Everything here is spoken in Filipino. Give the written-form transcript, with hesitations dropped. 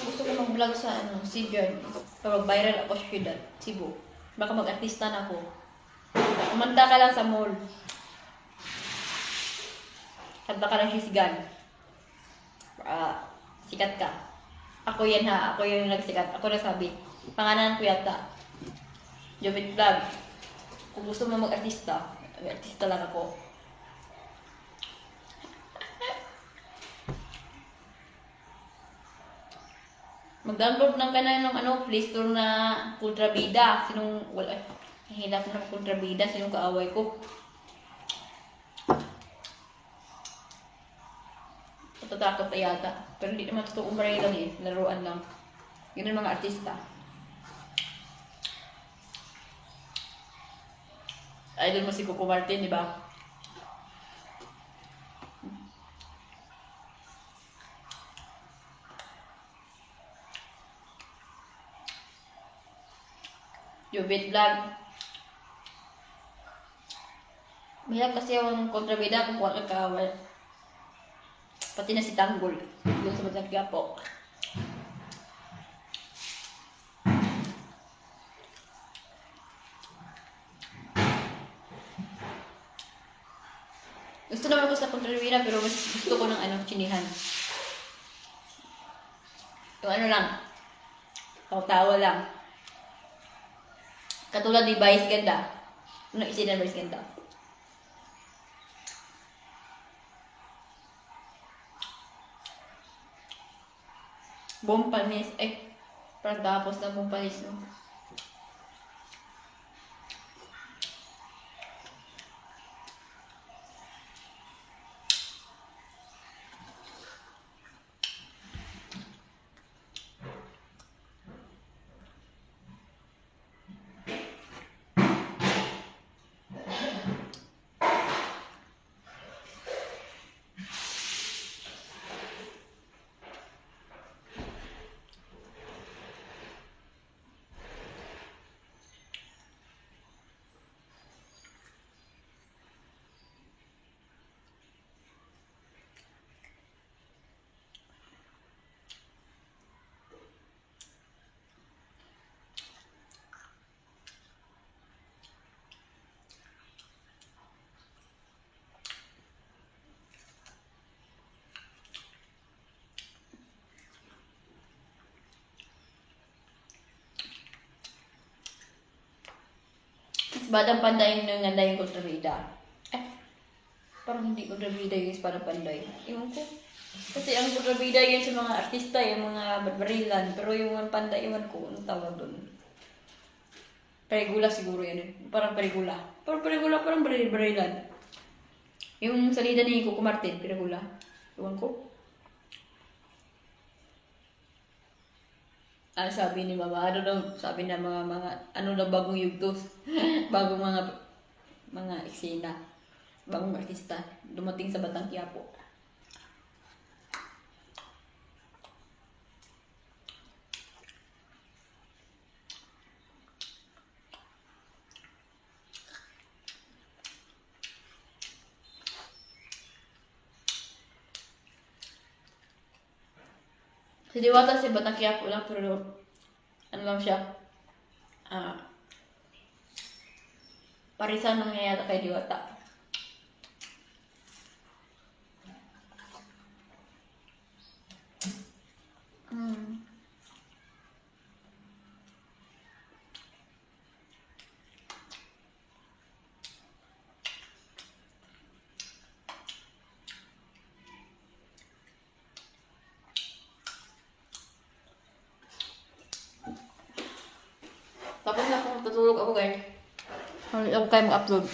gusto ko mag-vlog sa Cebu. Para viral ako sa syudad, Cebu. Baka mag-artista na ako. Kumanta ka lang sa mall. Kanta ka lang sisigan. Sikat ka. Ako yan ha. Ako yung nagsikat. Ako nagsabi. Pangalan ko yata. Jovit Vlog. Kung gusto mo mag-artista, mag-artista lang ako. Mag-download lang ka na ng Play Store na Kontrabida. Sinong, wala, hihilap ng Kontrabida. Sinong kaaway ko. Matatakot na yata. Pero hindi naman ito umaray lang eh. Laruan lang. Yun ang mga artista. Idol mo si Coco Martin, di ba? Jovit Vlog. Mahirap kasi yung kontrabida kung kuha ka kawal. Pati na si Tanggol. Doon sa Batang Quiapo. Gusto naman ko sa kontrabida pero mas gusto ko ng chinihan. Yung lang. Tawa-tawa lang. Katulad ni Vice Ganda. Ano isin na Vice Ganda? Bompanis. Parang tapos na Bompanis, no? Badang panday nung nanday yung kontrabida. Parang hindi kontrabida yung Badang Panday. Ewan ko. Kasi ang kontrabida yun sa mga artista, yung mga barbarilan. Pero yung panday, ewan ko, anong tawag doon? Peregula siguro yun. Parang peregula. Parang peregula, parang barbarilan. Yung salida ni Coco Martin, peregula. Ewan ko. Sabi ni Mama, sabi na mga bagong yugtos, bagong mga eksena, bagong artista, dumating sa Batang Quiapo. Si Diwata si Batang Quiapo lang, pero ano lang siya, parisan lang niya yata kay Diwata. Tapos na kung tutulog ako guys. Ako kayo mag-upload.